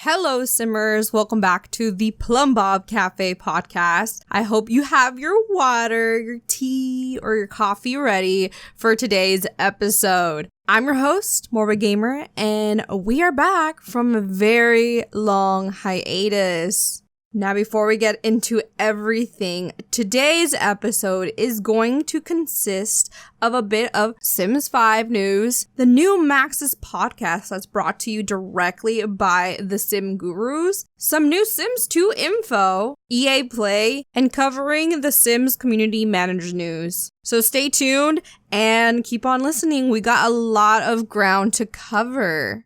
Hello, Simmers. Welcome back to the Plumbob Cafe podcast. I hope you have your water, your tea, or your coffee ready for today's episode. I'm your host, Morbid Gamer, and we are back from a very long hiatus. Now, before we get into everything, today's episode is going to consist of a bit of Sims 5 news, the new Maxis podcast that's brought to you directly by the Sim Gurus, some new Sims 2 info, EA Play, and covering the Sims community manager news. So stay tuned and keep on listening. We got a lot of ground to cover.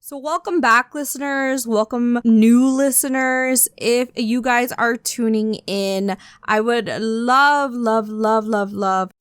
So welcome back, listeners. Welcome new listeners. If you guys are tuning in, I would love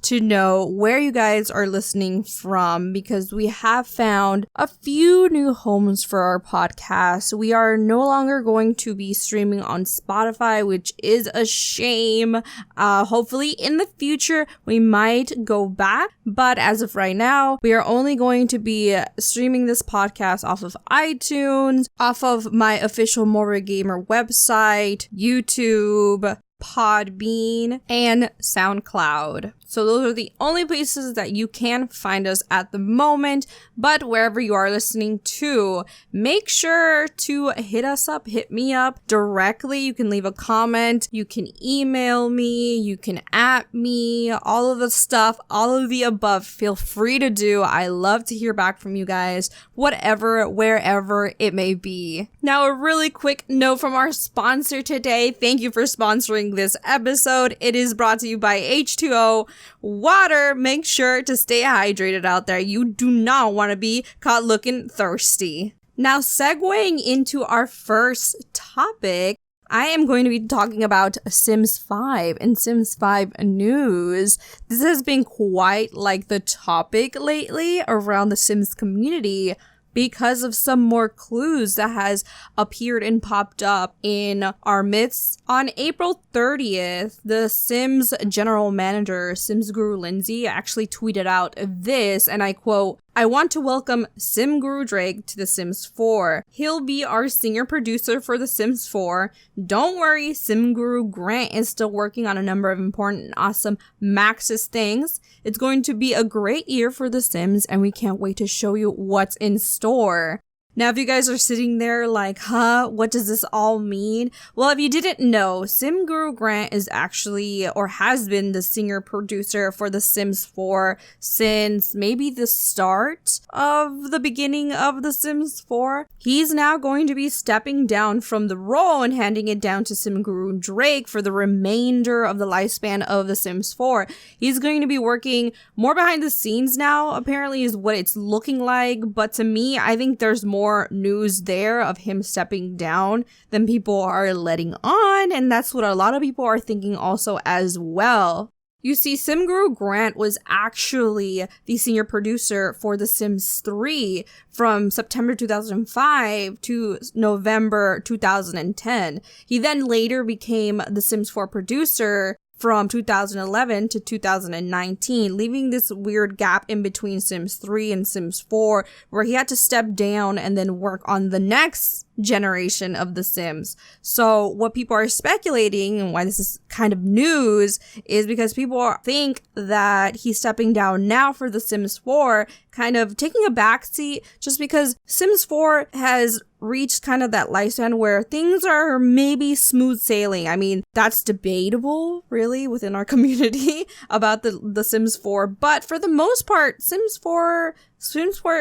to know where you guys are listening from, because we have found a few new homes for our podcast. We are no longer going to be streaming on Spotify, which is a shame. Hopefully in the future we might go back, but as of right now, we are only going to be streaming this podcast off of iTunes, off of my official Morbid Gamer website, YouTube, Podbean, and SoundCloud. So those are the only places that you can find us at the moment, but wherever you are listening to, make sure to hit me up directly. You can leave a comment, you can email me, you can @ me, all of the stuff, all of the above. Feel free to do. I love to hear back from you guys, whatever, wherever it may be. Now, a really quick note from our sponsor today. Thank you for sponsoring this episode. It is brought to you by H2O Water. Make sure to stay hydrated out there. You do not want to be caught looking thirsty. Now, segueing into our first topic, I am going to be talking about Sims 5 and Sims 5 news. This has been quite like the topic lately around the Sims community, because of some more clues that has appeared and popped up in our midst. On April 30th, the Sims general manager, Sims Guru Lindsey, actually tweeted out this, and I quote, "I want to welcome Sim Guru Drake to The Sims 4. He'll be our senior producer for The Sims 4. Don't worry, Sim Guru Grant is still working on a number of important and awesome Maxis things. It's going to be a great year for The Sims, and we can't wait to show you what's in store." Now, if you guys are sitting there like, what does this all mean? Well, if you didn't know, Sim Guru Grant is actually, or has been, the senior producer for The Sims 4 since maybe the start of the beginning of The Sims 4. He's now going to be stepping down from the role and handing it down to Sim Guru Drake for the remainder of the lifespan of The Sims 4. He's going to be working more behind the scenes now, apparently, is what it's looking like. But to me, I think there's more news there of him stepping down than people are letting on, and that's what a lot of people are thinking also as well. You see, Sim Guru Grant was actually the senior producer for The Sims 3 from September 2005 to November 2010. He then later became The Sims 4 producer from 2011 to 2019, leaving this weird gap in between Sims 3 and Sims 4, where he had to step down and then work on the next generation of The Sims. So what people are speculating, and why this is kind of news, is because people think that he's stepping down now for The Sims 4, kind of taking a backseat, just because Sims 4 has reached kind of that lifespan where things are maybe smooth sailing. I mean, that's debatable, really, within our community about the Sims 4, but for the most part, Sims 4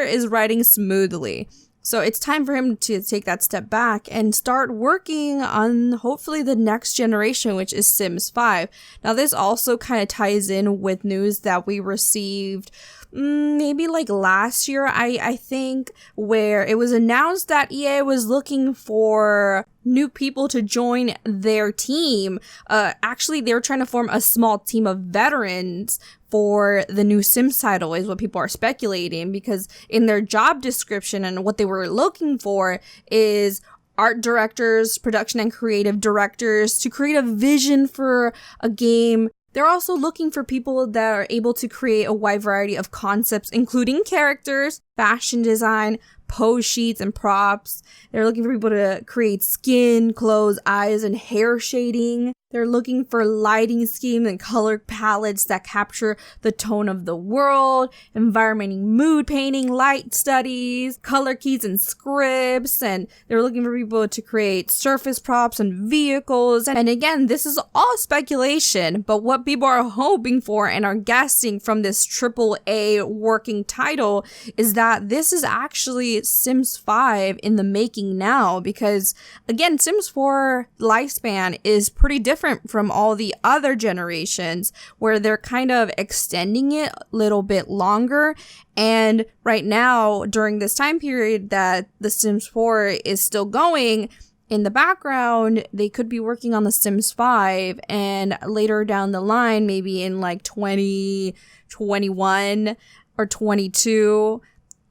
is riding smoothly. So it's time for him to take that step back and start working on hopefully the next generation, which is Sims 5. Now, this also kind of ties in with news that we received maybe like last year, I think, where it was announced that EA was looking for new people to join their team. Actually, they were trying to form a small team of veterans for the new Sims title is what people are speculating, because in their job description and what they were looking for is art directors, production and creative directors to create a vision for a game. They're also looking for people that are able to create a wide variety of concepts, including characters, fashion design, pose sheets, and props. They're looking for people to create skin, clothes, eyes, and hair shading. They're looking for lighting schemes and color palettes that capture the tone of the world, environmenting mood painting, light studies, color keys and scripts, and they're looking for people to create surface props and vehicles. And again, this is all speculation, but what people are hoping for and are guessing from this AAA working title is that this is actually Sims 5 in the making now, because again, Sims 4 lifespan is pretty different from all the other generations, where they're kind of extending it a little bit longer. And right now, during this time period that the Sims 4 is still going, in the background, they could be working on the Sims 5, and later down the line, maybe in like 2021 or 22,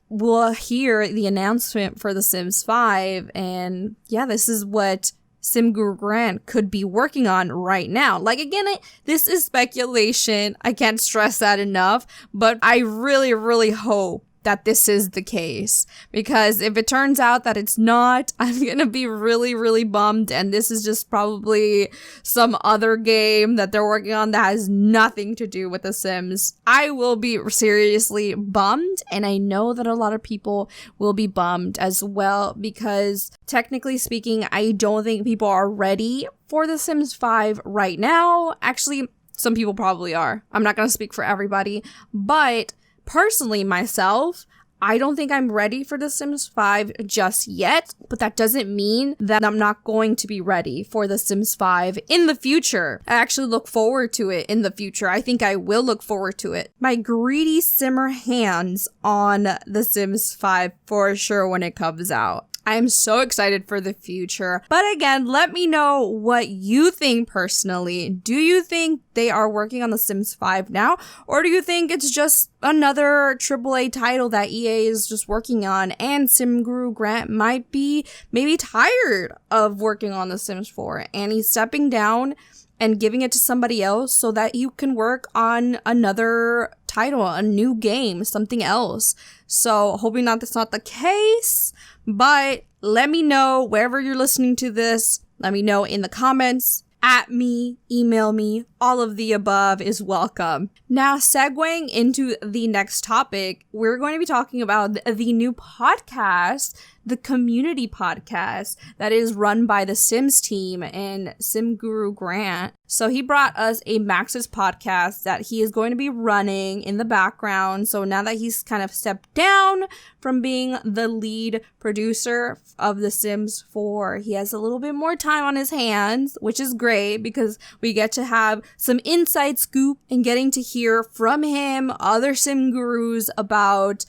we'll hear the announcement for the Sims 5. And yeah, this is what Sim Guru Grant could be working on right now. Like, again, this is speculation. I can't stress that enough, but I really, really hope that this is the case, because if it turns out that it's not, I'm gonna be really, really bummed, and this is just probably some other game that they're working on that has nothing to do with The Sims. I will be seriously bummed, and I know that a lot of people will be bummed as well, because technically speaking, I don't think people are ready for The Sims 5 right now. Actually, some people probably are. I'm not gonna speak for everybody, but personally, myself, I don't think I'm ready for The Sims 5 just yet, but that doesn't mean that I'm not going to be ready for The Sims 5 in the future. I actually look forward to it in the future. I think I will look forward to it. My greedy simmer hands on The Sims 5 for sure when it comes out. I am so excited for the future. But again, let me know what you think personally. Do you think they are working on The Sims 5 now? Or do you think it's just another AAA title that EA is just working on, and Sim Guru Grant might be maybe tired of working on The Sims 4 and he's stepping down and giving it to somebody else so that you can work on another title, a new game, something else. So hoping that that's not the case, but let me know wherever you're listening to this. Let me know in the comments, at me, email me, all of the above is welcome. Now, segueing into the next topic, we're going to be talking about the new podcast, the community podcast that is run by the Sims team and Sim Guru Grant. So he brought us a Max's podcast that he is going to be running in the background. So now that he's kind of stepped down from being the lead producer of The Sims 4, he has a little bit more time on his hands, which is great because we get to have some inside scoop and getting to hear from him, other Sim gurus, about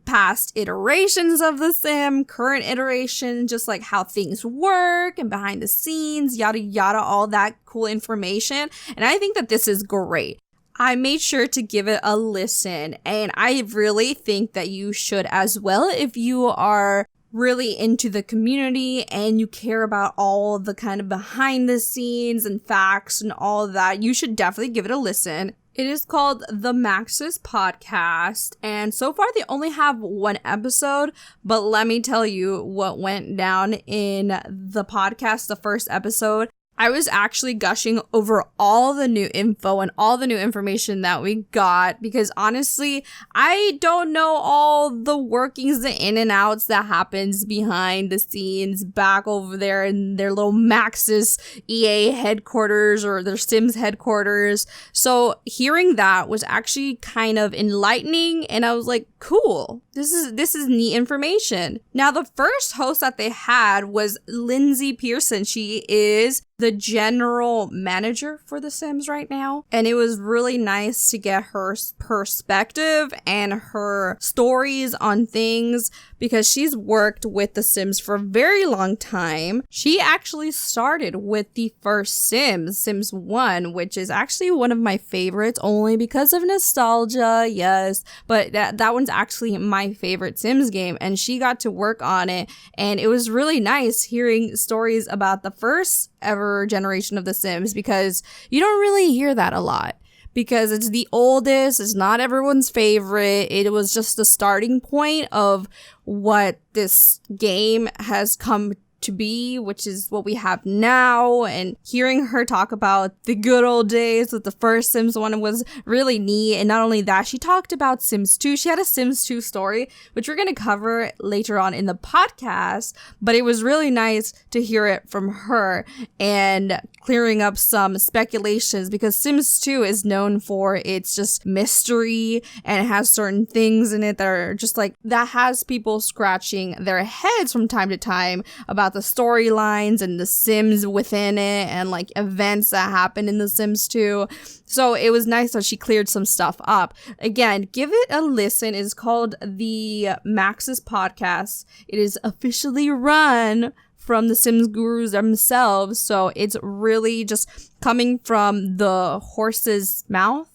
past iterations of the Sim, current iteration, just like how things work and behind the scenes, yada yada, all that cool information. And I think that this is great. I made sure to give it a listen, and I really think that you should as well if you are really into the community and you care about all the kind of behind the scenes and facts and all that. You should definitely give it a listen. It is called The Max's Podcast, and so far they only have one episode, but let me tell you what went down in the podcast, the first episode. I was actually gushing over all the new info and all the new information that we got, because honestly, I don't know all the workings, the in and outs that happens behind the scenes back over there in their little Max's EA headquarters or their Sims headquarters. So hearing that was actually kind of enlightening, and I was like, cool. This is neat information. Now, the first host that they had was Lindsey Pierson. She is the general manager for The Sims right now. And it was really nice to get her perspective and her stories on things because she's worked with The Sims for a very long time. She actually started with the first Sims, Sims 1, which is actually one of my favorites only because of nostalgia, yes. But that one's actually my favorite Sims game, and she got to work on it, and it was really nice hearing stories about the first ever generation of The Sims because you don't really hear that a lot. Because it's the oldest, it's not everyone's favorite. It was just the starting point of what this game has come to be, which is what we have now. And hearing her talk about the good old days with the first Sims 1 was really neat. And not only that, she talked about Sims 2. She had a Sims 2 story, which we're going to cover later on in the podcast. But it was really nice to hear it from her and clearing up some speculations because Sims 2 is known for its just mystery and it has certain things in it that are just like, that has people scratching their heads from time to time about the storylines and the Sims within it and like events that happen in The Sims 2. So it was nice that she cleared some stuff up. Again, give it a listen. It's called the Maxis Podcast. It is officially run from the Sims gurus themselves. So it's really just coming from the horse's mouth.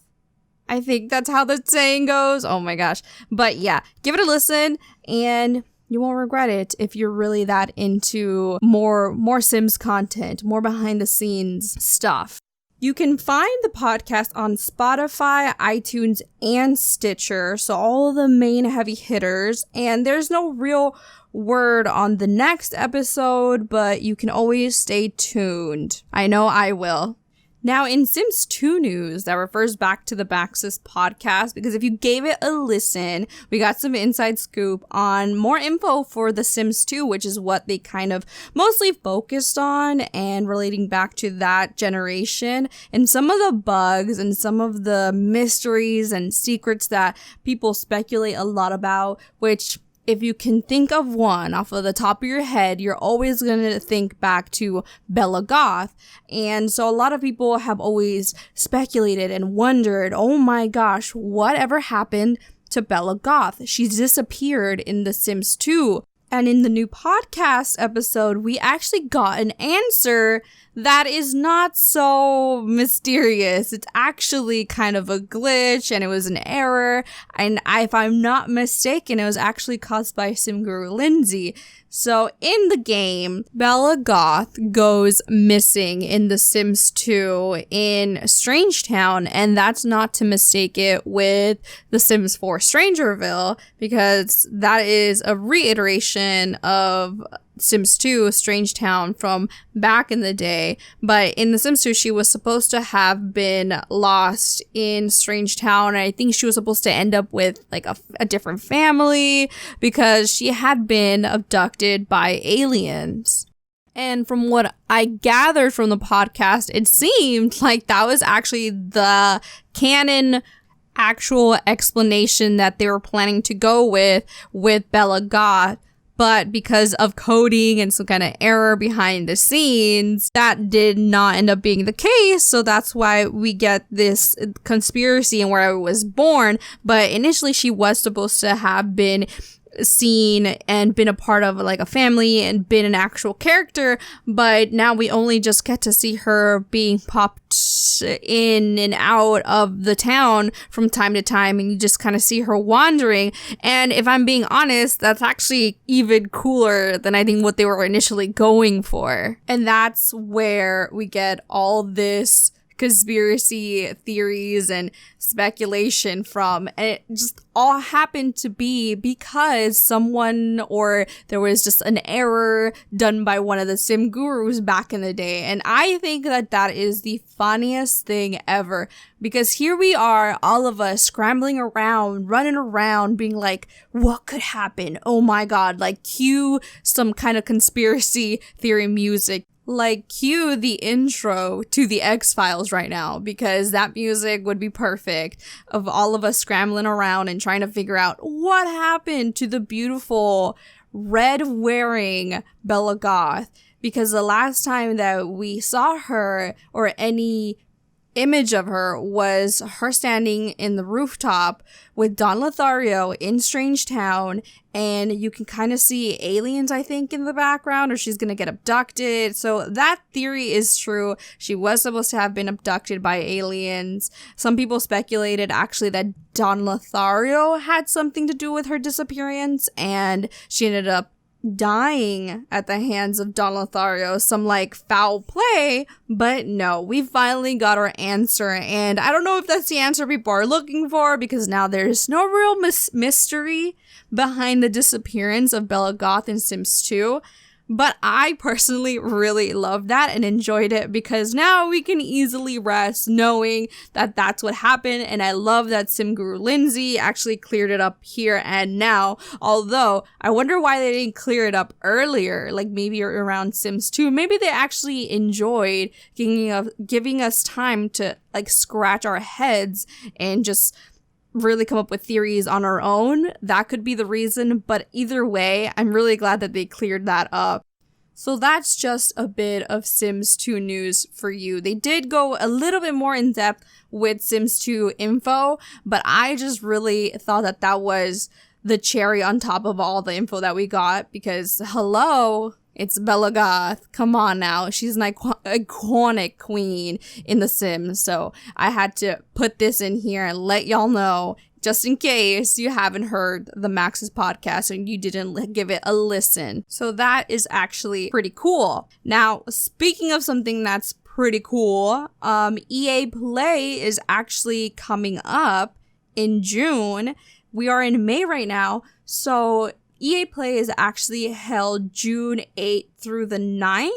I think that's how the saying goes. Oh my gosh. But yeah, give it a listen and you won't regret it if you're really that into more Sims content, more behind the scenes stuff. You can find the podcast on Spotify, iTunes, and Stitcher, so all the main heavy hitters, and there's no real word on the next episode, but you can always stay tuned. I know I will. Now, in Sims 2 news, that refers back to the Maxis podcast, because if you gave it a listen, we got some inside scoop on more info for the Sims 2, which is what they kind of mostly focused on and relating back to that generation, and some of the bugs and some of the mysteries and secrets that people speculate a lot about, which if you can think of one off of the top of your head, you're always going to think back to Bella Goth. And so a lot of people have always speculated and wondered, oh my gosh, whatever happened to Bella Goth? She's disappeared in The Sims 2. And in the new podcast episode, we actually got an answer that is not so mysterious. It's actually kind of a glitch and it was an error. And if I'm not mistaken, it was actually caused by Sim Guru Lindsey. So in the game, Bella Goth goes missing in The Sims 2 in Strangetown, and that's not to mistake it with The Sims 4 Strangerville, because that is a reiteration of Sims 2 Strangetown from back in the day. But in The Sims 2, she was supposed to have been lost in Strangetown, and I think she was supposed to end up with like a different family because she had been abducted by aliens. And from what I gathered from the podcast, it seemed like that was actually the canon actual explanation that they were planning to go with Bella Goth. But because of coding and some kind of error behind the scenes, that did not end up being the case. So that's why we get this conspiracy and where I was born. But initially she was supposed to have been seen and been a part of like a family and been an actual character, but now we only just get to see her being popped in and out of the town from time to time, and you just kind of see her wandering. And if I'm being honest, that's actually even cooler than I think what they were initially going for. And that's where we get all this conspiracy theories and speculation from, and it just all happened to be because someone, or there was just an error done by one of the sim gurus back in the day. And I think that that is the funniest thing ever, because here we are, all of us scrambling around, running around, being like, what could happen? Oh my god, like cue some kind of conspiracy theory music. like cue the intro to the X-Files right now, because that music would be perfect of all of us scrambling around and trying to figure out what happened to the beautiful red-wearing Bella Goth, because the last time that we saw her or any image of her was her standing in the rooftop with Don Lothario in Strange Town, and you can kind of see aliens, I think, in the background, or she's gonna get abducted. So that theory is true. She was supposed to have been abducted by aliens. Some people speculated actually that Don Lothario had something to do with her disappearance, and she ended up dying at the hands of Don Lothario, some like foul play. But no, we finally got our answer, and I don't know if that's the answer people are looking for, because now there's no real mystery behind the disappearance of Bella Goth in Sims 2. But I personally really loved that and enjoyed it, because now we can easily rest knowing that that's what happened. And I love that Sim Guru Lindsey actually cleared it up here and now. Although I wonder why they didn't clear it up earlier, like maybe around Sims 2. Maybe they actually enjoyed giving us time to like scratch our heads and just really come up with theories on our own. That could be the reason, but either way, I'm really glad that they cleared that up. So that's just a bit of Sims 2 news for you. They did go a little bit more in depth with Sims 2 info, but I just really thought that that was the cherry on top of all the info that we got, because hello, it's Bella Goth. Come on now. She's an iconic queen in The Sims. So I had to put this in here and let y'all know, just in case you haven't heard the Max's podcast and you didn't give it a listen. So that is actually pretty cool. Now, speaking of something that's pretty cool, EA Play is actually coming up in June. We are in May right now. So EA Play is actually held June 8th through the 9th.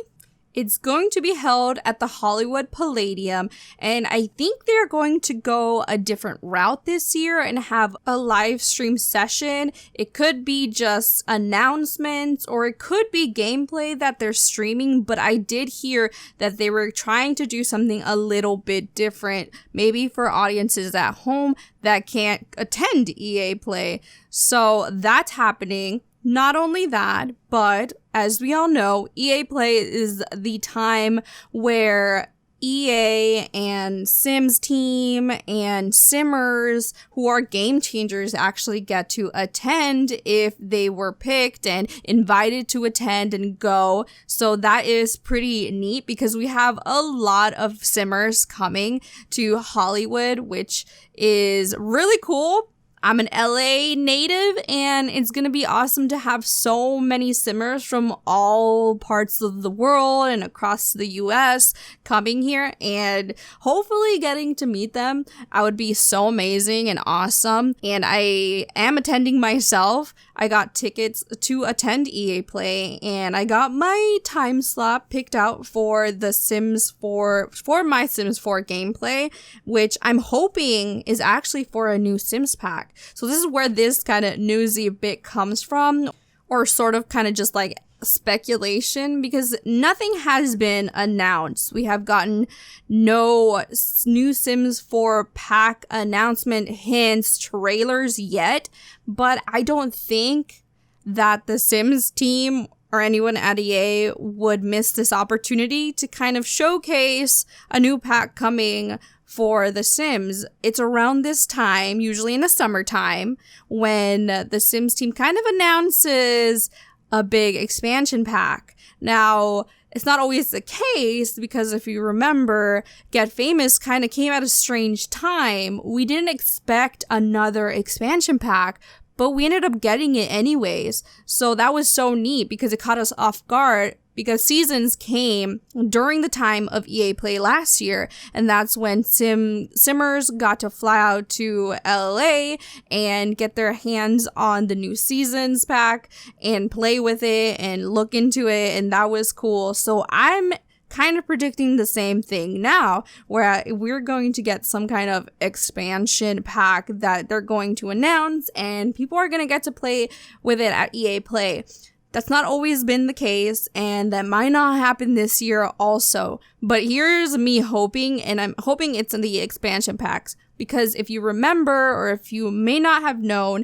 It's going to be held at the Hollywood Palladium, and I think they're going to go a different route this year and have a live stream session. It could be just announcements, or it could be gameplay that they're streaming, but I did hear that they were trying to do something a little bit different, maybe for audiences at home that can't attend EA Play. So that's happening. Not only that, but as we all know, EA Play is the time where EA and Sims team and Simmers, who are game changers, actually get to attend if they were picked and invited to attend and go. So that is pretty neat, because we have a lot of Simmers coming to Hollywood, which is really cool. I'm an LA native, and it's going to be awesome to have so many Simmers from all parts of the world and across the US coming here, and hopefully getting to meet them. I would be so amazing and awesome, and I am attending myself. I got tickets to attend EA Play, and I got my time slot picked out for the Sims 4, for my Sims 4 gameplay, which I'm hoping is actually for a new Sims pack. So this is where this kind of newsy bit comes from, or sort of kind of just like speculation, because nothing has been announced. We have gotten no new Sims 4 pack announcement, hints, trailers yet, but I don't think that the Sims team or anyone at EA would miss this opportunity to kind of showcase a new pack coming for The Sims. It's around this time, usually in the summertime, when the Sims team kind of announces a big expansion pack. Now, it's not always the case, because if you remember, Get Famous kind of came at a strange time. We didn't expect another expansion pack, but we ended up getting it anyways. So that was so neat, because it caught us off guard, because seasons came during the time of EA Play last year, and that's when Simmers got to fly out to LA and get their hands on the new seasons pack and play with it and look into it, and that was cool. So I'm kind of predicting the same thing now, where we're going to get some kind of expansion pack that they're going to announce, and people are going to get to play with it at EA Play. That's not always been the case, and that might not happen this year also. But here's me hoping, and I'm hoping it's in the expansion packs. Because if you remember, or if you may not have known,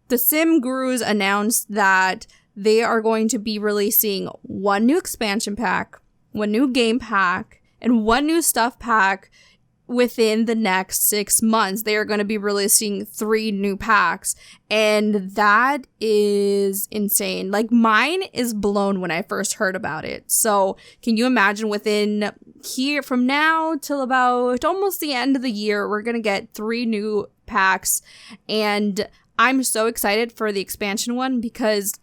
the Sim Gurus announced that they are going to be releasing one new expansion pack, one new game pack, and one new stuff pack within the next 6 months. They are going to be releasing 3 new packs, and that is insane. Like, mine is blown when I first heard about it. So can you imagine, within here from now till about almost the end of the year, we're going to get 3 new packs, and I'm so excited for the expansion one, because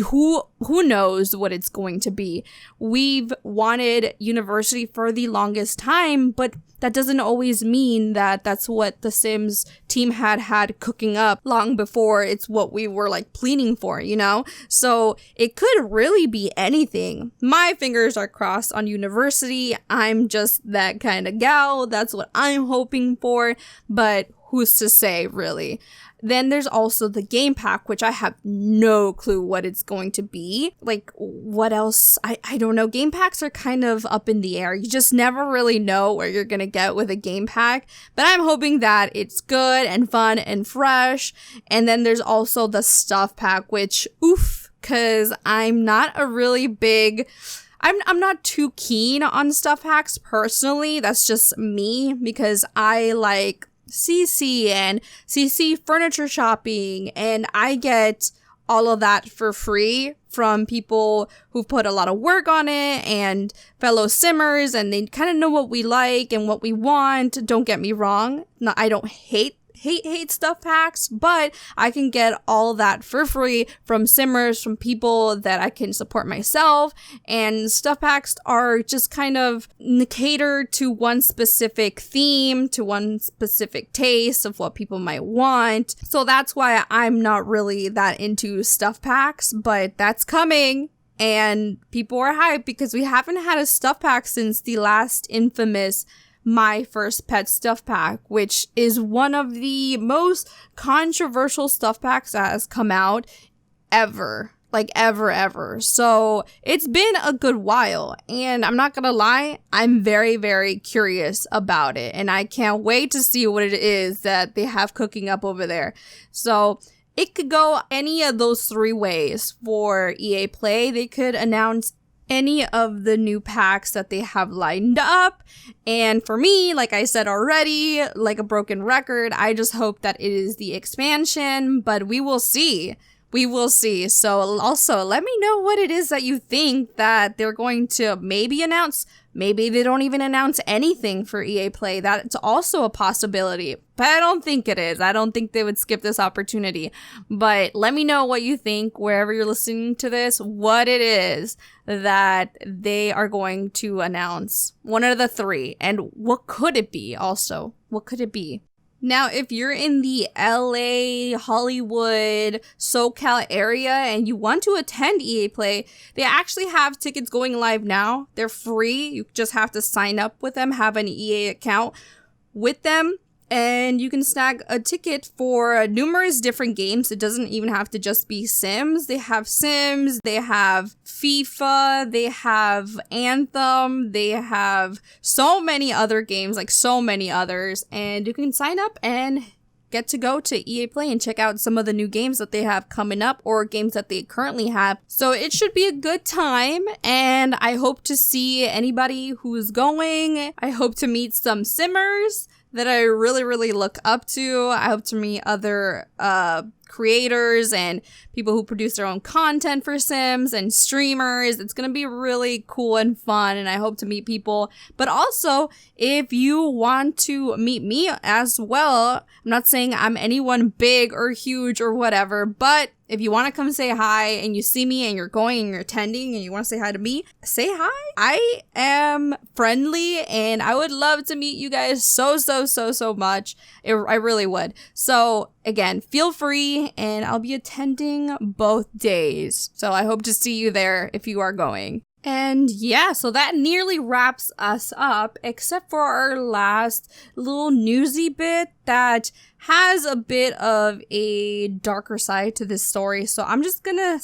who knows what it's going to be. We've wanted University for the longest time, but that doesn't always mean that that's what the Sims team had cooking up long before it's what we were like pleading for, you know? So it could really be anything. My fingers are crossed on University. I'm just that kind of gal. That's what I'm hoping for, but who's to say, really? Then there's also the game pack, which I have no clue what it's going to be. Like, what else? I don't know. Game packs are kind of up in the air. You just never really know what you're going to get with a game pack. But I'm hoping that it's good and fun and fresh. And then there's also the stuff pack, which, oof, because I'm not a really big... I'm not too keen on stuff packs personally. That's just me, because I like CC and CC furniture shopping, and I get all of that for free from people who've put a lot of work on it and fellow simmers, and they kind of know what we like and what we want. Don't get me wrong. No, I don't hate stuff packs, but I can get all that for free from simmers, from people that I can support myself. And stuff packs are just kind of cater to one specific theme, to one specific taste of what people might want. So that's why I'm not really that into stuff packs, but that's coming. And people are hyped because we haven't had a stuff pack since the last infamous My First Pet stuff pack, which is one of the most controversial stuff packs that has come out ever. Like, ever. So it's been a good while, and I'm not gonna lie, I'm very, very curious about it, and I can't wait to see what it is that they have cooking up over there. So it could go any of those 3 ways for EA Play. They could announce any of the new packs that they have lined up. And for me, like I said already, like a broken record, I just hope that it is the expansion, but we will see. We will see. So also, let me know what it is that you think that they're going to maybe announce. Maybe they don't even announce anything for EA Play. That's also a possibility, but I don't think it is. I don't think they would skip this opportunity. But let me know what you think, wherever you're listening to this, what it is that they are going to announce. One of the 3. And what could it be also? What could it be? Now, if you're in the LA, Hollywood, SoCal area and you want to attend EA Play, they actually have tickets going live now. They're free. You just have to sign up with them, have an EA account with them, and you can snag a ticket for numerous different games. It doesn't even have to just be Sims. They have Sims, they have FIFA, they have Anthem, they have so many other games, like so many others. And you can sign up and get to go to EA Play and check out some of the new games that they have coming up, or games that they currently have. So it should be a good time, and I hope to see anybody who's going. I hope to meet some simmers that I really, really look up to. I hope to meet other creators and people who produce their own content for Sims and streamers. It's going to be really cool and fun, and I hope to meet people. But also, if you want to meet me as well, I'm not saying I'm anyone big or huge or whatever, but if you want to come say hi and you see me and you're going and you're attending and you want to say hi to me, say hi. I am friendly and I would love to meet you guys so much. I really would. So again, feel free, and I'll be attending both days. So I hope to see you there if you are going. And yeah, so that nearly wraps us up, except for our last little newsy bit that has a bit of a darker side to this story. So I'm just gonna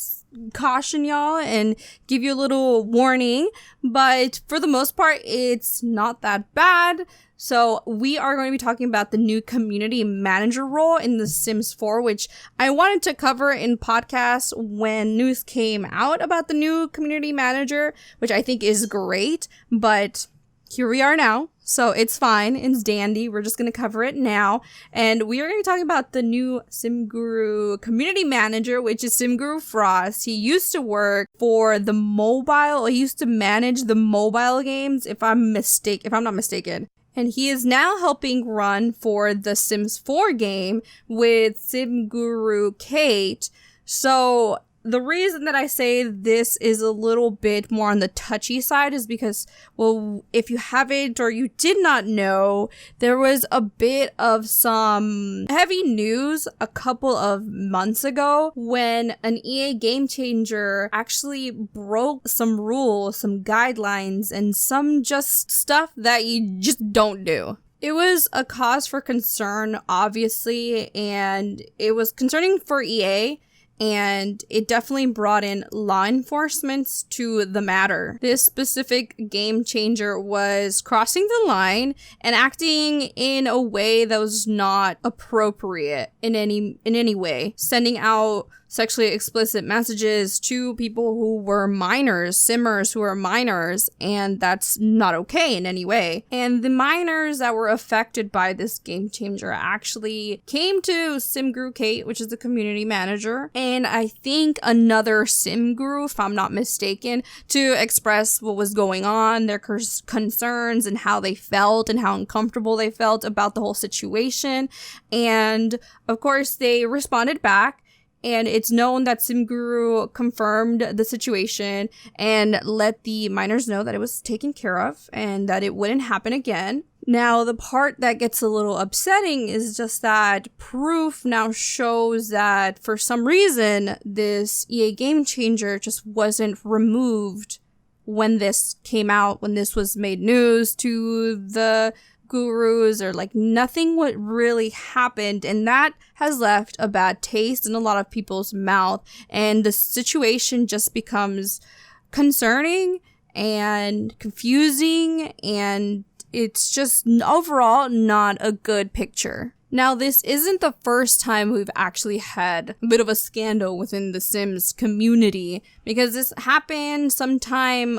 caution y'all and give you a little warning, but for the most part, it's not that bad. So we are going to be talking about the new community manager role in The Sims 4, which I wanted to cover in podcasts when news came out about the new community manager, which I think is great, but here we are now. So it's fine. It's dandy. We're just going to cover it now. And we are going to be talking about the new SimGuru community manager, which is SimGuru Frost. He used to work for the mobile. He used to manage the mobile games, if I'm not mistaken. And he is now helping run for the Sims 4 game with SimGuru Kate. So the reason that I say this is a little bit more on the touchy side is because, well, if you haven't or you did not know, there was a bit of some heavy news a couple of months ago when an EA game changer actually broke some rules, some guidelines, and some just stuff that you just don't do. It was a cause for concern, obviously, and it was concerning for EA. And it definitely brought in law enforcement to the matter. This specific game changer was crossing the line and acting in a way that was not appropriate in any way, sending out sexually explicit messages to people who were minors, simmers who were minors, and that's not okay in any way. And the minors that were affected by this game changer actually came to SimGuru Kate, which is the community manager, and I think another SimGuru, if I'm not mistaken, to express what was going on, their concerns, and how they felt and how uncomfortable they felt about the whole situation. And of course, they responded back. And it's known that SimGuru confirmed the situation and let the minors know that it was taken care of and that it wouldn't happen again. Now, the part that gets a little upsetting is just that proof now shows that for some reason, this EA game changer just wasn't removed when this came out, when this was made news to the gurus, or like nothing what really happened, and that has left a bad taste in a lot of people's mouth, and the situation just becomes concerning and confusing, and it's just overall not a good picture. Now, this isn't the first time we've actually had a bit of a scandal within the Sims community, because this happened something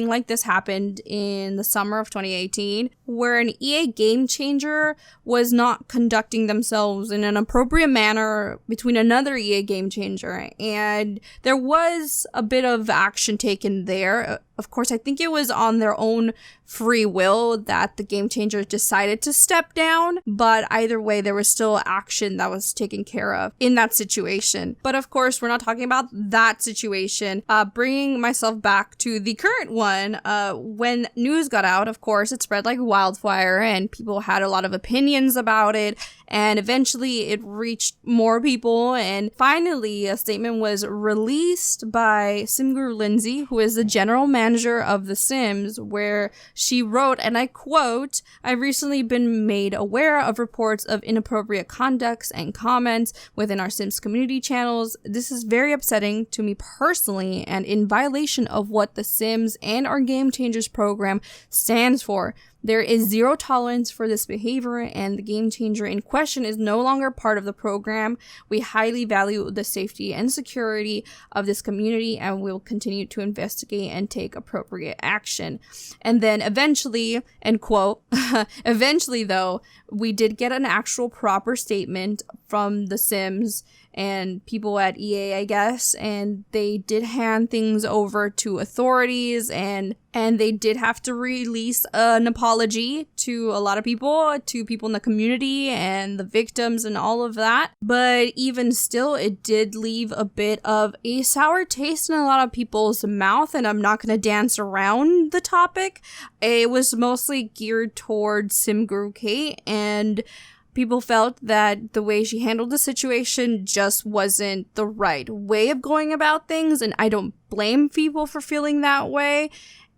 like this happened in the summer of 2018, where an EA game changer was not conducting themselves in an appropriate manner between another EA game changer, and there was a bit of action taken there. Of course, I think it was on their own free will that the game changer decided to step down, but either way, there was still action that was taken care of in that situation. But of course, we're not talking about that situation. Bringing myself back to the current one, when news got out, of course, it spread like wildfire and people had a lot of opinions about it. And eventually it reached more people, and finally a statement was released by SimGuru Lindsey, who is the general manager of The Sims, where she wrote, and I quote, "I've recently been made aware of reports of inappropriate conducts and comments within our Sims community channels. This is very upsetting to me personally and in violation of what The Sims and our Game Changers program stands for. There is zero tolerance for this behavior, and the game changer in question is no longer part of the program. We highly value the safety and security of this community, and will continue to investigate and take appropriate action." And then eventually, end quote, eventually though, we did get an actual proper statement from The Sims and people at EA, I guess, and they did hand things over to authorities, and they did have to release an apology to a lot of people, to people in the community and the victims and all of that. But even still, it did leave a bit of a sour taste in a lot of people's mouth, and I'm not going to dance around the topic. It was mostly geared towards SimGuru Kate, and People felt that the way she handled the situation just wasn't the right way of going about things, and I don't blame people for feeling that way.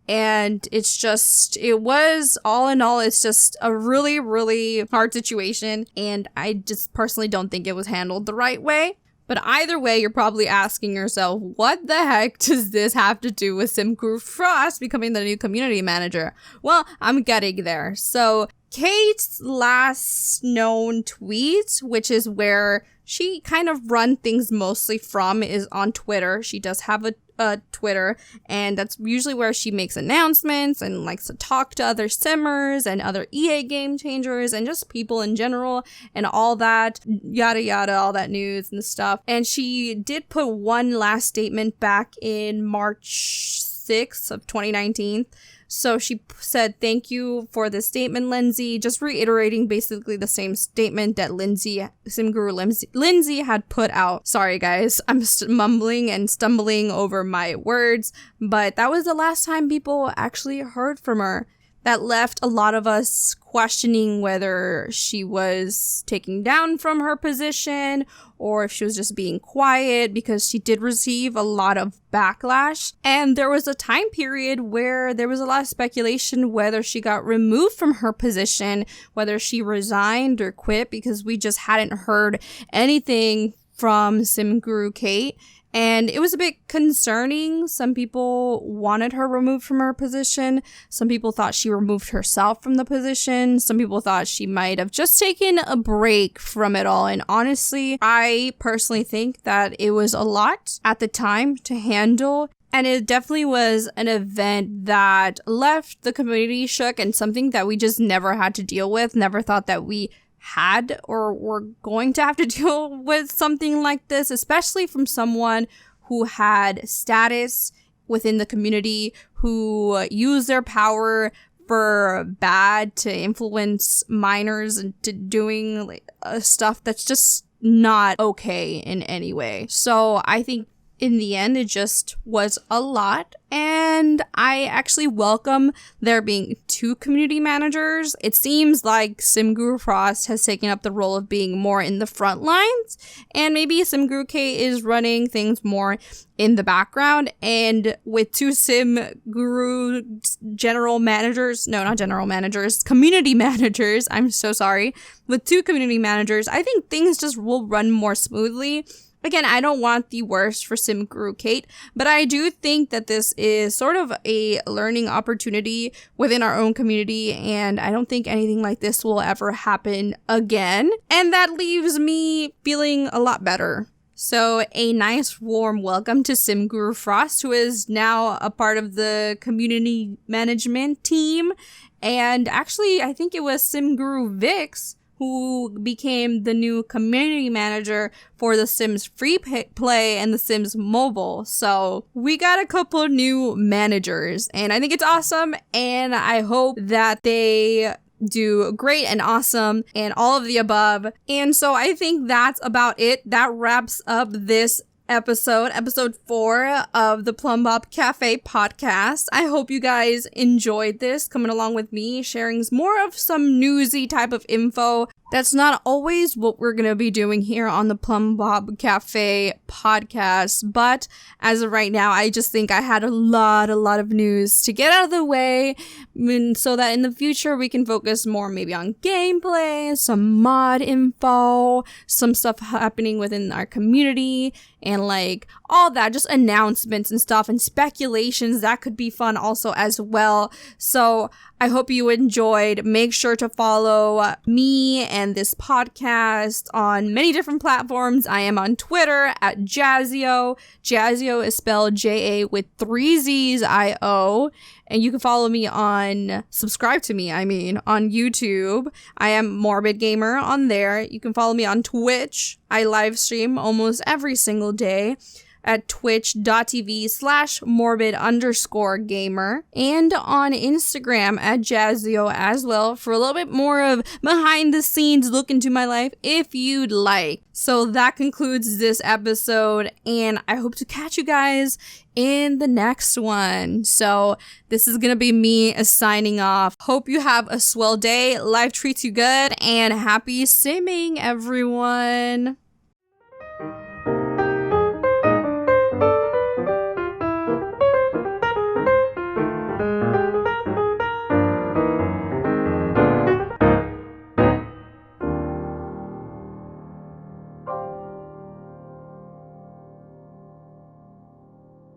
And it was, all in all, it's just a really, really hard situation, and I just personally don't think it was handled the right way. But either way, you're probably asking yourself, what the heck does this have to do with Simguru Frost becoming the new community manager? Well, I'm getting there. So Kate's last known tweet, which is where she kind of run things mostly from, is on Twitter. She does have a Twitter, and that's usually where she makes announcements and likes to talk to other simmers and other EA game changers and just people in general and all that yada yada, all that news and stuff. And she did put one last statement back in March 6th of 2019. So she said, "Thank you for the statement, Lindsey," just reiterating basically the same statement that Simguru Lindsey had put out. Sorry guys, I'm mumbling and stumbling over my words, but that was the last time people actually heard from her. That left a lot of us questioning whether she was taking down from her position or if she was just being quiet, because she did receive a lot of backlash. And there was a time period where there was a lot of speculation whether she got removed from her position, whether she resigned or quit, because we just hadn't heard anything from Simguru Kate. And it was a bit concerning. Some people wanted her removed from her position. Some people thought she removed herself from the position. Some people thought she might have just taken a break from it all. And honestly, I personally think that it was a lot at the time to handle. And it definitely was an event that left the community shook, and something that we just never had to deal with, never thought that we had or were going to have to deal with something like this, especially from someone who had status within the community, who used their power for bad to influence minors into doing stuff that's just not okay in any way. So I think in the end, it just was a lot, and I actually welcome there being two community managers. It seems like Simguru Frost has taken up the role of being more in the front lines, and maybe Simguru K is running things more in the background. And with two Simguru community managers, I'm so sorry. With two community managers, I think things just will run more smoothly. Again, I don't want the worst for Simguru Kate, but I do think that this is sort of a learning opportunity within our own community, and I don't think anything like this will ever happen again. And that leaves me feeling a lot better. So a nice warm welcome to Simguru Frost, who is now a part of the community management team. And actually, I think it was Simguru Vix who became the new community manager for The Sims Free Play and The Sims Mobile. So we got a couple new managers, and I think it's awesome, and I hope that they do great and awesome and all of the above. And so I think that's about it. That wraps up this episode 4 of the Plumbob Cafe podcast. I hope you guys enjoyed this, coming along with me, sharing more of some newsy type of info. That's not always what we're going to be doing here on the Plumbob Cafe podcast, but as of right now, I just think I had a lot of news to get out of the way, so that in the future we can focus more maybe on gameplay, some mod info, some stuff happening within our community, and like all that, just announcements and stuff and speculations. That could be fun also as well. So I hope you enjoyed. Make sure to follow me and this podcast on many different platforms. I am on Twitter at jazzzzio. Jazzzzio is spelled J-A with 3 Z's I-O. And you can follow me subscribe to me, on YouTube. I am Morbid Gamer on there. You can follow me on Twitch. I live stream almost every single day. at twitch.tv/morbid_gamer, and on Instagram at jazzzzio as well for a little bit more of behind the scenes look into my life if you'd like. So that concludes this episode, and I hope to catch you guys in the next one. So this is gonna be me signing off. Hope you have a swell day, life treats you good, and happy simming, everyone.